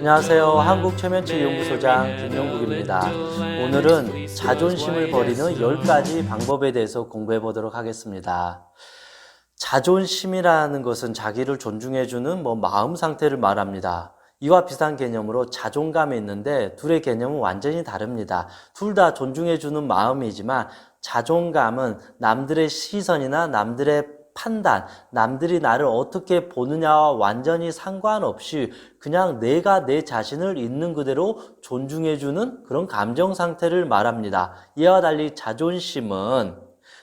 안녕하세요. 한국최면치연구소장 김용국입니다. 오늘은 자존심을 버리는 10가지 방법에 대해서 공부해 보도록 하겠습니다. 자존심이라는 것은 자기를 존중해주는 마음 상태를 말합니다. 이와 비슷한 개념으로 자존감이 있는데 둘의 개념은 완전히 다릅니다. 둘 다 존중해주는 마음이지만 자존감은 남들의 시선이나 남들의 판단, 남들이 나를 어떻게 보느냐와 완전히 상관없이 그냥 내가 내 자신을 있는 그대로 존중해주는 그런 감정 상태를 말합니다. 이와 달리 자존심은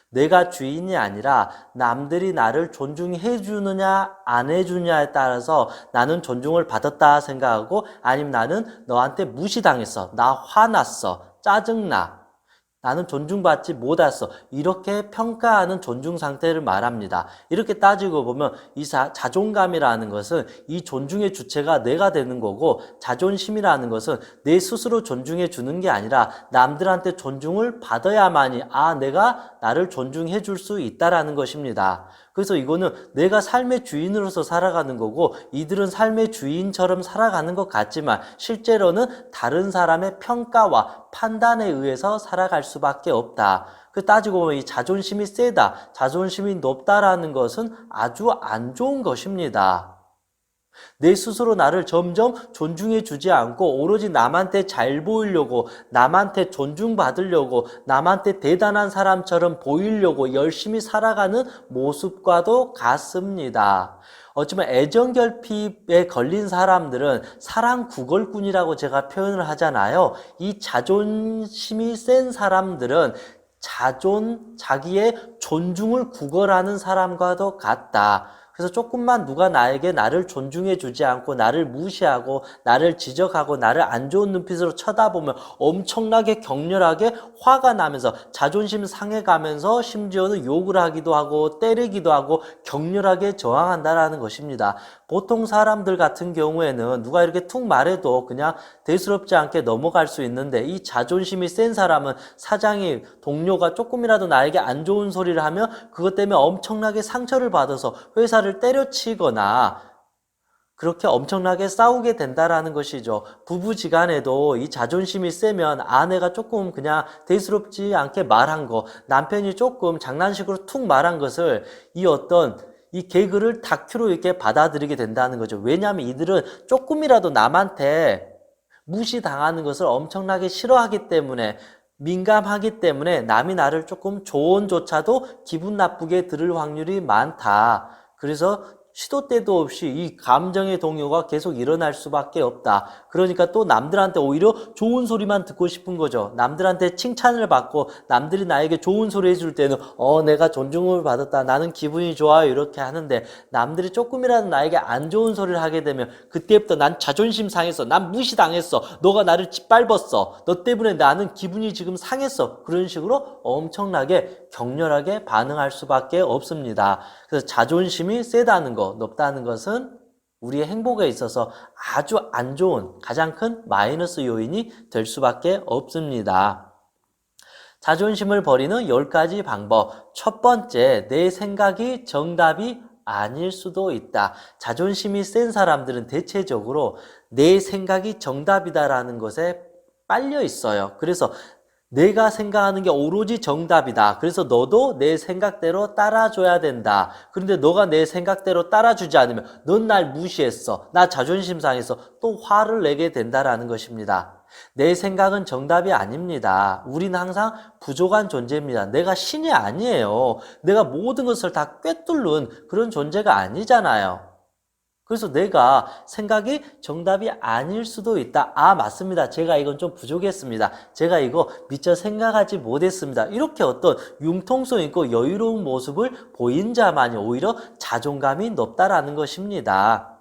내가 주인이 아니라 남들이 나를 존중해 주느냐 안 해주냐에 따라서 나는 존중을 받았다 생각하고 아니면 나는 너한테 무시당했어, 나 화났어, 짜증나, 나는 존중받지 못했어, 이렇게 평가하는 존중 상태를 말합니다. 이렇게 따지고 보면 이 자존감이라는 것은 이 존중의 주체가 내가 되는 거고, 자존심이라는 것은 내 스스로 존중해 주는 게 아니라 남들한테 존중을 받아야만이 내가 나를 존중해 줄 수 있다라는 것입니다. 그래서 이거는 내가 삶의 주인으로서 살아가는 거고, 이들은 삶의 주인처럼 살아가는 것 같지만 실제로는 다른 사람의 평가와 판단에 의해서 살아갈 수밖에 없다. 그 따지고 보면 이 자존심이 세다, 자존심이 높다라는 것은 아주 안 좋은 것입니다. 내 스스로 나를 점점 존중해 주지 않고 오로지 남한테 잘 보이려고, 남한테 존중받으려고, 남한테 대단한 사람처럼 보이려고 열심히 살아가는 모습과도 같습니다. 어쩌면 애정결핍에 걸린 사람들은 사랑 구걸꾼이라고 제가 표현을 하잖아요. 이 자존심이 센 사람들은 자기의 존중을 구걸하는 사람과도 같다. 그래서 조금만 누가 나를 존중해 주지 않고 나를 무시하고 나를 지적하고 나를 안 좋은 눈빛으로 쳐다보면 엄청나게 격렬하게 화가 나면서 자존심 상해가면서 심지어는 욕을 하기도 하고 때리기도 하고 격렬하게 저항한다라는 것입니다. 보통 사람들 같은 경우에는 누가 이렇게 툭 말해도 그냥 대수롭지 않게 넘어갈 수 있는데, 이 자존심이 센 사람은 사장이, 동료가 조금이라도 나에게 안 좋은 소리를 하면 그것 때문에 엄청나게 상처를 받아서 회사를 때려치거나 그렇게 엄청나게 싸우게 된다라는 것이죠. 부부지간에도 이 자존심이 세면 아내가 조금 그냥 대수롭지 않게 말한 거, 남편이 조금 장난식으로 툭 말한 것을 이 개그를 다큐로 이렇게 받아들이게 된다는 거죠. 왜냐하면 이들은 조금이라도 남한테 무시당하는 것을 엄청나게 싫어하기 때문에, 민감하기 때문에 남이 나를 조금 조언조차도 기분 나쁘게 들을 확률이 많다. 그래서 시도 때도 없이 이 감정의 동요가 계속 일어날 수밖에 없다. 그러니까 또 남들한테 오히려 좋은 소리만 듣고 싶은 거죠. 남들한테 칭찬을 받고 남들이 나에게 좋은 소리 해줄 때는 내가 존중을 받았다, 나는 기분이 좋아요, 이렇게 하는데, 남들이 조금이라도 나에게 안 좋은 소리를 하게 되면 그때부터 난 자존심 상했어, 난 무시당했어, 너가 나를 짓밟았어, 너 때문에 나는 기분이 지금 상했어, 그런 식으로 엄청나게 격렬하게 반응할 수밖에 없습니다. 그래서 자존심이 세다는 것, 높다는 것은 우리의 행복에 있어서 아주 안 좋은, 가장 큰 마이너스 요인이 될 수밖에 없습니다. 자존심을 버리는 10가지 방법. 첫 번째, 내 생각이 정답이 아닐 수도 있다. 자존심이 센 사람들은 대체적으로 내 생각이 정답이다라는 것에 빨려 있어요. 그래서 내가 생각하는 게 오로지 정답이다. 그래서 너도 내 생각대로 따라줘야 된다. 그런데 너가 내 생각대로 따라주지 않으면 넌 날 무시했어, 나 자존심 상해서 또 화를 내게 된다라는 것입니다. 내 생각은 정답이 아닙니다. 우리는 항상 부족한 존재입니다. 내가 신이 아니에요. 내가 모든 것을 다 꿰뚫는 그런 존재가 아니잖아요. 그래서 내가 생각이 정답이 아닐 수도 있다. 맞습니다, 제가 이건 좀 부족했습니다, 제가 이거 미처 생각하지 못했습니다, 이렇게 어떤 융통성 있고 여유로운 모습을 보인 자만이 오히려 자존감이 높다라는 것입니다.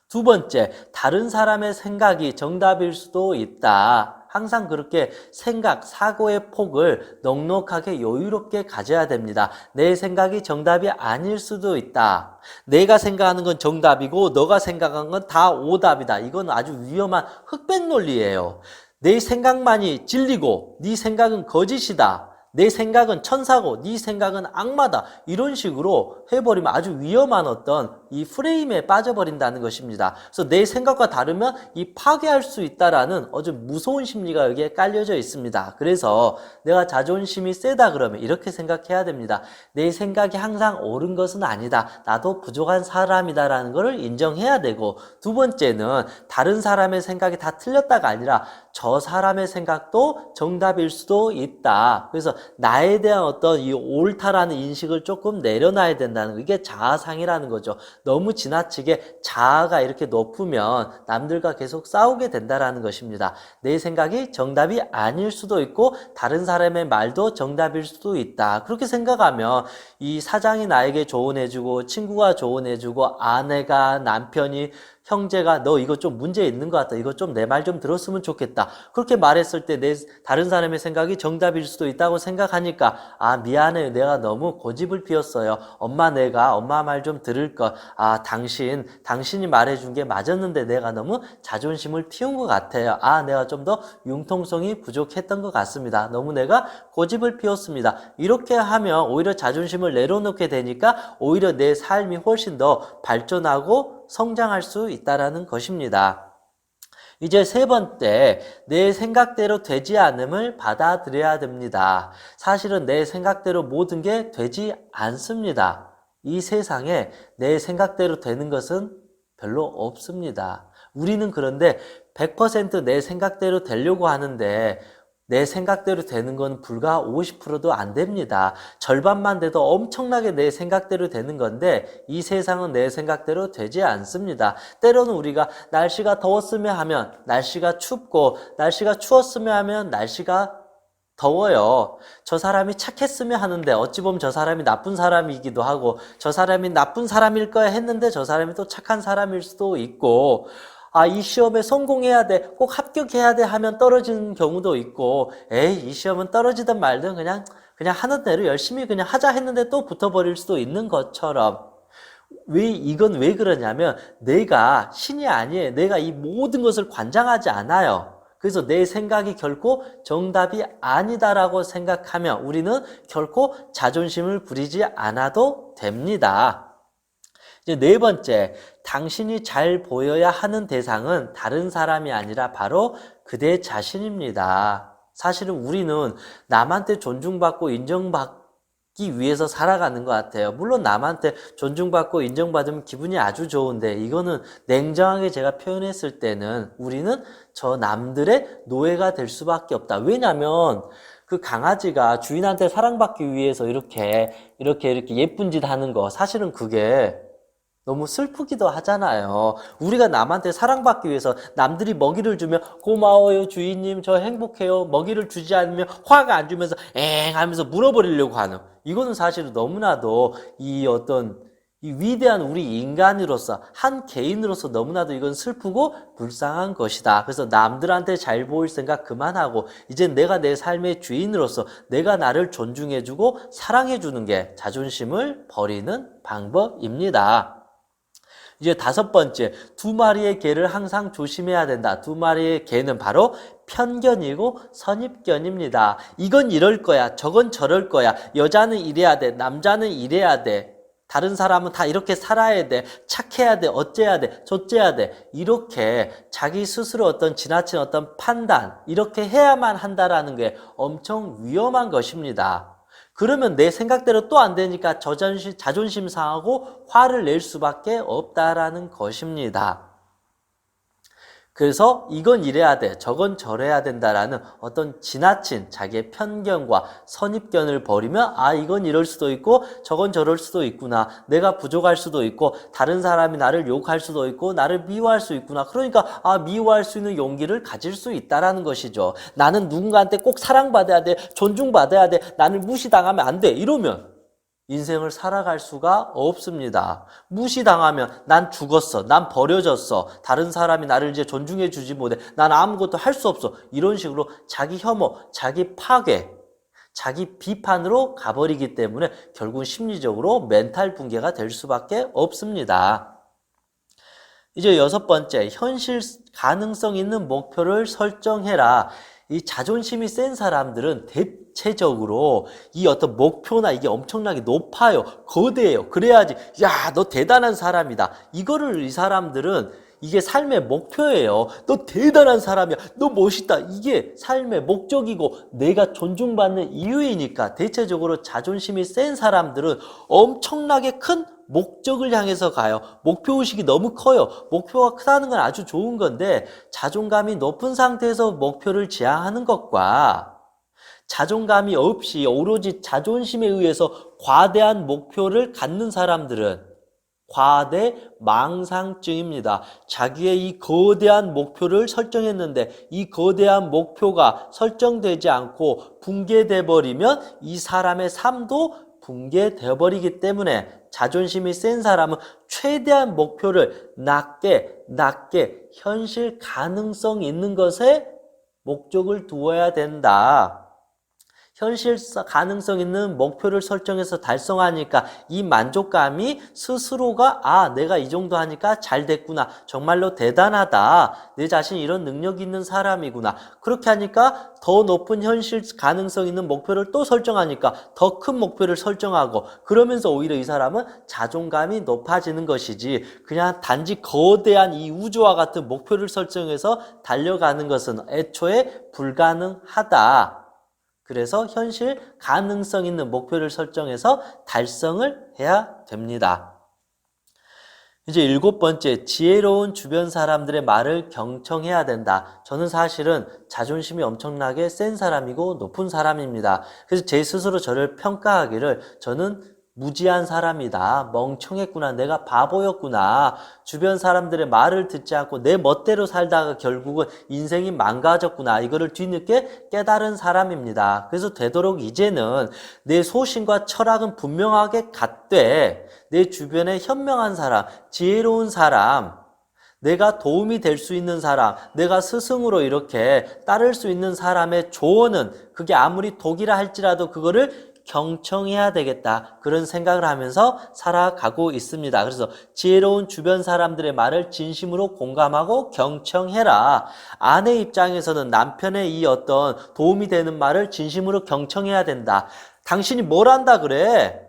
두 번째, 다른 사람의 생각이 정답일 수도 있다. 항상 그렇게 사고의 폭을 넉넉하게 여유롭게 가져야 됩니다. 내 생각이 정답이 아닐 수도 있다. 내가 생각하는 건 정답이고 너가 생각한 건 다 오답이다. 이건 아주 위험한 흑백 논리예요. 내 생각만이 진리고 네 생각은 거짓이다, 내 생각은 천사고 네 생각은 악마다, 이런 식으로 해버리면 아주 위험한 어떤 이 프레임에 빠져버린다는 것입니다. 그래서 내 생각과 다르면 이 파괴할 수 있다라는 아주 무서운 심리가 여기에 깔려져 있습니다. 그래서 내가 자존심이 세다 그러면 이렇게 생각해야 됩니다. 내 생각이 항상 옳은 것은 아니다. 나도 부족한 사람이다라는 것을 인정해야 되고, 두 번째는 다른 사람의 생각이 다 틀렸다가 아니라 저 사람의 생각도 정답일 수도 있다. 그래서 나에 대한 어떤 이 옳다라는 인식을 조금 내려놔야 된다는 거. 이게 자아상이라는 거죠. 너무 지나치게 자아가 이렇게 높으면 남들과 계속 싸우게 된다라는 것입니다. 내 생각이 정답이 아닐 수도 있고 다른 사람의 말도 정답일 수도 있다. 그렇게 생각하면 이 사장이 나에게 조언해주고 친구가 조언해주고 아내가 남편이 형제가 너 이거 좀 문제 있는 것 같다. 이거 좀 내 말 좀 들었으면 좋겠다. 그렇게 말했을 때 다른 사람의 생각이 정답일 수도 있다고 생각하니까 아 미안해요. 내가 너무 고집을 피웠어요. 엄마 말 좀 들을 것. 아 당신이 말해준 게 맞았는데 내가 너무 자존심을 틔운 것 같아요. 아 내가 좀 더 융통성이 부족했던 것 같습니다. 너무 내가 고집을 피웠습니다. 이렇게 하면 오히려 자존심을 내려놓게 되니까 오히려 내 삶이 훨씬 더 발전하고 성장할 수 있다는 것입니다. 이제 세 번째, 내 생각대로 되지 않음을 받아들여야 됩니다. 사실은 내 생각대로 모든 게 되지 않습니다. 이 세상에 내 생각대로 되는 것은 별로 없습니다. 우리는 그런데 100% 내 생각대로 되려고 하는데 내 생각대로 되는 건 불과 50%도 안 됩니다. 절반만 돼도 엄청나게 내 생각대로 되는 건데 이 세상은 내 생각대로 되지 않습니다. 때로는 우리가 날씨가 더웠으면 하면 날씨가 춥고 날씨가 추웠으면 하면 날씨가 더워요. 저 사람이 착했으면 하는데 어찌 보면 저 사람이 나쁜 사람이기도 하고 저 사람이 나쁜 사람일 거야 했는데 저 사람이 또 착한 사람일 수도 있고 이 시험에 성공해야 돼, 꼭 합격해야 돼 하면 떨어지는 경우도 있고, 이 시험은 떨어지든 말든 그냥 하는 대로 열심히 그냥 하자 했는데 또 붙어버릴 수도 있는 것처럼. 이건 왜 그러냐면, 내가 신이 아니에요. 내가 이 모든 것을 관장하지 않아요. 그래서 내 생각이 결코 정답이 아니다라고 생각하면 우리는 결코 자존심을 부리지 않아도 됩니다. 이제 네 번째, 당신이 잘 보여야 하는 대상은 다른 사람이 아니라 바로 그대 자신입니다. 사실은 우리는 남한테 존중받고 인정받기 위해서 살아가는 것 같아요. 물론 남한테 존중받고 인정받으면 기분이 아주 좋은데 이거는 냉정하게 제가 표현했을 때는 우리는 저 남들의 노예가 될 수밖에 없다. 왜냐하면 그 강아지가 주인한테 사랑받기 위해서 이렇게 예쁜 짓 하는 거 사실은 그게 너무 슬프기도 하잖아요. 우리가 남한테 사랑받기 위해서 남들이 먹이를 주면 고마워요 주인님 저 행복해요. 먹이를 주지 않으면 화가 안 주면서 엥 하면서 물어버리려고 하는, 이거는 사실 너무나도 이 위대한 우리 인간으로서 한 개인으로서 너무나도 이건 슬프고 불쌍한 것이다. 그래서 남들한테 잘 보일 생각 그만하고 이제 내가 내 삶의 주인으로서 내가 나를 존중해주고 사랑해주는 게 자존심을 버리는 방법입니다. 이제 다섯 번째, 두 마리의 개를 항상 조심해야 된다. 두 마리의 개는 바로 편견이고 선입견입니다. 이건 이럴 거야, 저건 저럴 거야, 여자는 이래야 돼, 남자는 이래야 돼, 다른 사람은 다 이렇게 살아야 돼, 착해야 돼, 어째야 돼, 저째야 돼, 이렇게 자기 스스로 어떤 지나친 어떤 판단, 이렇게 해야만 한다라는 게 엄청 위험한 것입니다. 그러면 내 생각대로 또 안 되니까 자존심 상하고 화를 낼 수밖에 없다라는 것입니다. 그래서 이건 이래야 돼, 저건 저래야 된다라는 어떤 지나친 자기의 편견과 선입견을 버리면 이건 이럴 수도 있고 저건 저럴 수도 있구나. 내가 부족할 수도 있고 다른 사람이 나를 욕할 수도 있고 나를 미워할 수 있구나. 그러니까 미워할 수 있는 용기를 가질 수 있다라는 것이죠. 나는 누군가한테 꼭 사랑받아야 돼, 존중받아야 돼, 나를 무시당하면 안 돼. 이러면 인생을 살아갈 수가 없습니다. 무시당하면 난 죽었어, 난 버려졌어, 다른 사람이 나를 이제 존중해 주지 못해, 난 아무것도 할 수 없어, 이런 식으로 자기 혐오, 자기 파괴, 자기 비판으로 가버리기 때문에 결국 심리적으로 멘탈 붕괴가 될 수밖에 없습니다. 이제 여섯 번째, 현실 가능성 있는 목표를 설정해라. 이 자존심이 센 사람들은 대체적으로 이 어떤 목표나 이게 엄청나게 높아요. 거대해요. 그래야지, 야, 너 대단한 사람이다. 이거를 이 사람들은 이게 삶의 목표예요. 너 대단한 사람이야. 너 멋있다. 이게 삶의 목적이고 내가 존중받는 이유이니까 대체적으로 자존심이 센 사람들은 엄청나게 큰 목적을 향해서 가요. 목표의식이 너무 커요. 목표가 크다는 건 아주 좋은 건데 자존감이 높은 상태에서 목표를 지향하는 것과 자존감이 없이 오로지 자존심에 의해서 과대한 목표를 갖는 사람들은 과대망상증입니다. 자기의 이 거대한 목표를 설정했는데 이 거대한 목표가 설정되지 않고 붕괴돼 버리면 이 사람의 삶도 붕괴되어 버리기 때문에 자존심이 센 사람은 최대한 목표를 낮게 현실 가능성 있는 것에 목적을 두어야 된다. 현실 가능성 있는 목표를 설정해서 달성하니까 이 만족감이 스스로가 내가 이 정도 하니까 잘 됐구나. 정말로 대단하다. 내 자신이 이런 능력이 있는 사람이구나. 그렇게 하니까 더 높은 현실 가능성 있는 목표를 또 설정하니까 더 큰 목표를 설정하고 그러면서 오히려 이 사람은 자존감이 높아지는 것이지 그냥 단지 거대한 이 우주와 같은 목표를 설정해서 달려가는 것은 애초에 불가능하다. 그래서 현실 가능성 있는 목표를 설정해서 달성을 해야 됩니다. 이제 7번째, 지혜로운 주변 사람들의 말을 경청해야 된다. 저는 사실은 자존심이 엄청나게 센 사람이고 높은 사람입니다. 그래서 제 스스로 저를 평가하기를 저는 무지한 사람이다. 멍청했구나. 내가 바보였구나. 주변 사람들의 말을 듣지 않고 내 멋대로 살다가 결국은 인생이 망가졌구나. 이거를 뒤늦게 깨달은 사람입니다. 그래서 되도록 이제는 내 소신과 철학은 분명하게 갖되 내 주변에 현명한 사람, 지혜로운 사람, 내가 도움이 될 수 있는 사람, 내가 스승으로 이렇게 따를 수 있는 사람의 조언은 그게 아무리 독이라 할지라도 그거를 경청해야 되겠다. 그런 생각을 하면서 살아가고 있습니다. 그래서 지혜로운 주변 사람들의 말을 진심으로 공감하고 경청해라. 아내 입장에서는 남편의 이 어떤 도움이 되는 말을 진심으로 경청해야 된다. 당신이 뭘 한다 그래?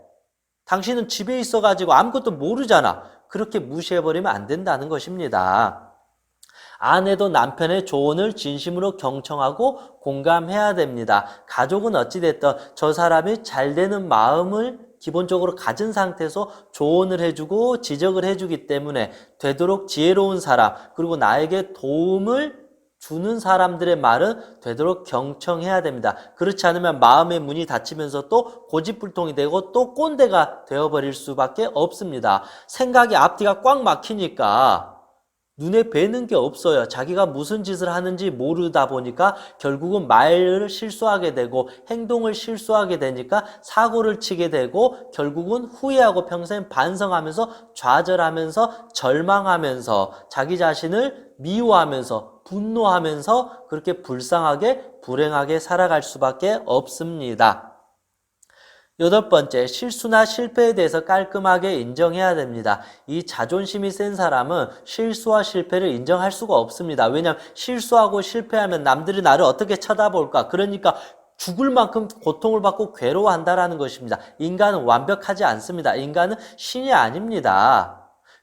당신은 집에 있어가지고 아무것도 모르잖아. 그렇게 무시해버리면 안 된다는 것입니다. 아내도 남편의 조언을 진심으로 경청하고 공감해야 됩니다. 가족은 어찌됐든 저 사람이 잘 되는 마음을 기본적으로 가진 상태에서 조언을 해주고 지적을 해주기 때문에 되도록 지혜로운 사람 그리고 나에게 도움을 주는 사람들의 말은 되도록 경청해야 됩니다. 그렇지 않으면 마음의 문이 닫히면서 또 고집불통이 되고 또 꼰대가 되어버릴 수밖에 없습니다. 생각이 앞뒤가 꽉 막히니까 눈에 뵈는 게 없어요. 자기가 무슨 짓을 하는지 모르다 보니까 결국은 말을 실수하게 되고 행동을 실수하게 되니까 사고를 치게 되고 결국은 후회하고 평생 반성하면서 좌절하면서 절망하면서 자기 자신을 미워하면서 분노하면서 그렇게 불쌍하게 불행하게 살아갈 수밖에 없습니다. 8번째, 실수나 실패에 대해서 깔끔하게 인정해야 됩니다. 이 자존심이 센 사람은 실수와 실패를 인정할 수가 없습니다. 왜냐하면 실수하고 실패하면 남들이 나를 어떻게 쳐다볼까? 그러니까 죽을 만큼 고통을 받고 괴로워한다라는 것입니다. 인간은 완벽하지 않습니다. 인간은 신이 아닙니다.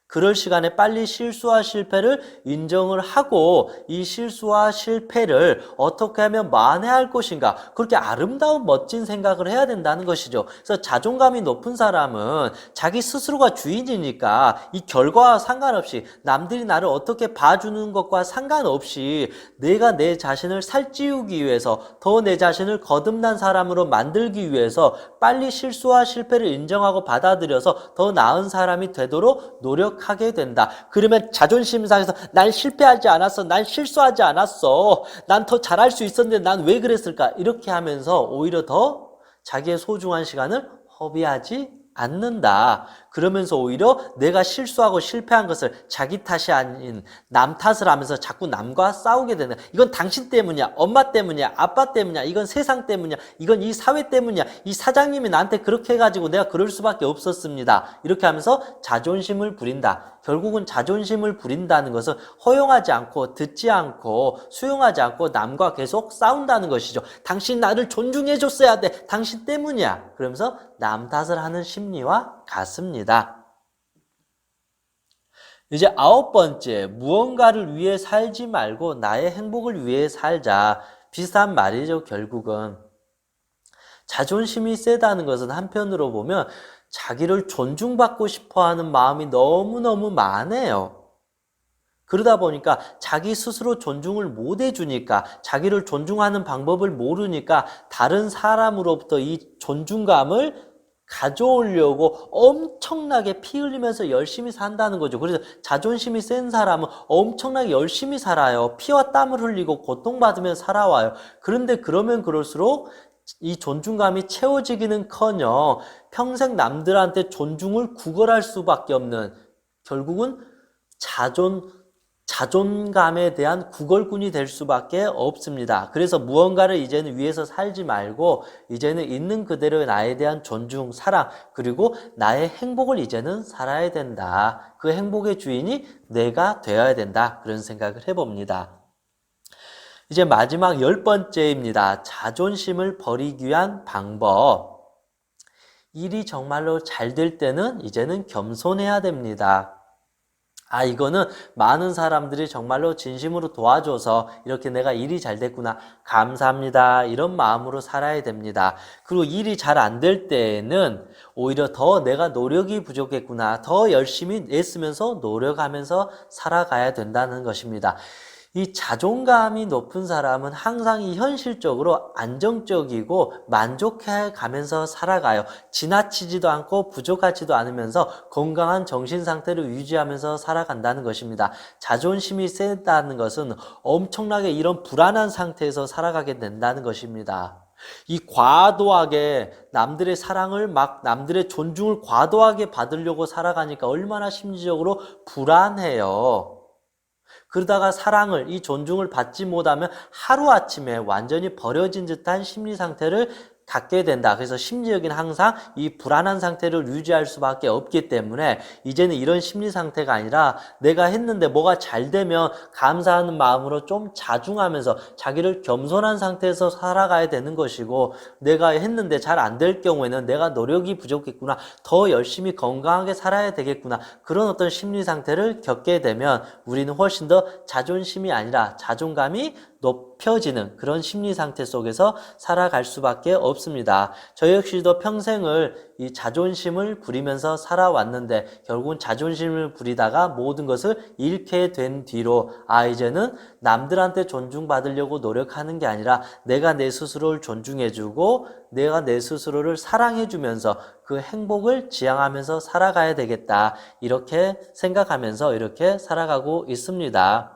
그럴 시간에 빨리 실수와 실패를 인정을 하고 이 실수와 실패를 어떻게 하면 만회할 것인가 그렇게 아름다운 멋진 생각을 해야 된다는 것이죠. 그래서 자존감이 높은 사람은 자기 스스로가 주인이니까 이 결과와 상관없이 남들이 나를 어떻게 봐주는 것과 상관없이 내가 내 자신을 살찌우기 위해서 더 내 자신을 거듭난 사람으로 만들기 위해서 빨리 실수와 실패를 인정하고 받아들여서 더 나은 사람이 되도록 노력하게 된다. 그러면 자존심 상해서 난 실패하지 않았어. 난 실수하지 않았어. 난 더 잘할 수 있었는데 난 왜 그랬을까? 이렇게 하면서 오히려 더 자기의 소중한 시간을 허비하지 않는다. 그러면서 오히려 내가 실수하고 실패한 것을 자기 탓이 아닌 남 탓을 하면서 자꾸 남과 싸우게 되는, 이건 당신 때문이야, 엄마 때문이야, 아빠 때문이야, 이건 세상 때문이야, 이건 이 사회 때문이야, 이 사장님이 나한테 그렇게 해가지고 내가 그럴 수밖에 없었습니다. 이렇게 하면서 자존심을 부린다. 결국은 자존심을 부린다는 것은 허용하지 않고 듣지 않고 수용하지 않고 남과 계속 싸운다는 것이죠. 당신 나를 존중해줬어야 돼. 당신 때문이야. 그러면서 남 탓을 하는 심리와 같습니다. 이제 9번째, 무언가를 위해 살지 말고 나의 행복을 위해 살자. 비슷한 말이죠, 결국은. 자존심이 세다는 것은 한편으로 보면 자기를 존중받고 싶어하는 마음이 너무너무 많아요. 그러다 보니까 자기 스스로 존중을 못 해주니까, 자기를 존중하는 방법을 모르니까 다른 사람으로부터 이 존중감을 가져오려고 엄청나게 피 흘리면서 열심히 산다는 거죠. 그래서 자존심이 센 사람은 엄청나게 열심히 살아요. 피와 땀을 흘리고 고통받으며 살아와요. 그런데 그러면 그럴수록 이 존중감이 채워지기는커녕 평생 남들한테 존중을 구걸할 수밖에 없는, 결국은 자존감에 대한 구걸꾼이 될 수밖에 없습니다. 그래서 무언가를 이제는 위해서 살지 말고 이제는 있는 그대로의 나에 대한 존중, 사랑, 그리고 나의 행복을 이제는 살아야 된다. 그 행복의 주인이 내가 되어야 된다. 그런 생각을 해봅니다. 이제 마지막 10번째입니다. 자존심을 버리기 위한 방법. 일이 정말로 잘 될 때는 이제는 겸손해야 됩니다. 이거는 많은 사람들이 정말로 진심으로 도와줘서 이렇게 내가 일이 잘 됐구나, 감사합니다, 이런 마음으로 살아야 됩니다. 그리고 일이 잘 안 될 때에는 오히려 더 내가 노력이 부족했구나, 더 열심히 애쓰면서 노력하면서 살아가야 된다는 것입니다. 이 자존감이 높은 사람은 항상 이 현실적으로 안정적이고 만족해 가면서 살아가요. 지나치지도 않고 부족하지도 않으면서 건강한 정신 상태를 유지하면서 살아간다는 것입니다. 자존심이 세다는 것은 엄청나게 이런 불안한 상태에서 살아가게 된다는 것입니다. 이 과도하게 남들의 사랑을 남들의 존중을 과도하게 받으려고 살아가니까 얼마나 심리적으로 불안해요. 그러다가 사랑을, 이 존중을 받지 못하면 하루아침에 완전히 버려진 듯한 심리 상태를 갖게 된다. 그래서 심리적인 항상 이 불안한 상태를 유지할 수밖에 없기 때문에 이제는 이런 심리 상태가 아니라 내가 했는데 뭐가 잘 되면 감사하는 마음으로 좀 자중하면서 자기를 겸손한 상태에서 살아가야 되는 것이고, 내가 했는데 잘 안 될 경우에는 내가 노력이 부족했구나, 더 열심히 건강하게 살아야 되겠구나, 그런 어떤 심리 상태를 겪게 되면 우리는 훨씬 더 자존심이 아니라 자존감이 높여지는 그런 심리 상태 속에서 살아갈 수밖에 없습니다. 저 역시도 평생을 이 자존심을 부리면서 살아왔는데 결국은 자존심을 부리다가 모든 것을 잃게 된 뒤로 이제는 남들한테 존중받으려고 노력하는 게 아니라 내가 내 스스로를 존중해주고 내가 내 스스로를 사랑해주면서 그 행복을 지향하면서 살아가야 되겠다, 이렇게 생각하면서 이렇게 살아가고 있습니다.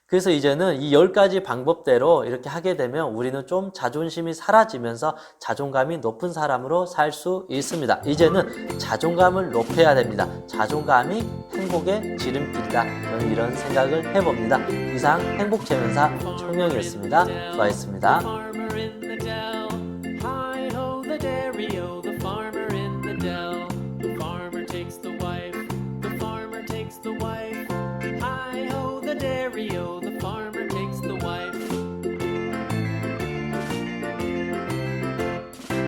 그래서 이제는 이 10가지 방법대로 이렇게 하게 되면 우리는 좀 자존심이 사라지면서 자존감이 높은 사람으로 살 수 있습니다. 이제는 자존감을 높여야 됩니다. 자존감이 행복의 지름길이다. 저는 이런 생각을 해봅니다. 이상 행복체면사 청명이었습니다. 수고하셨습니다.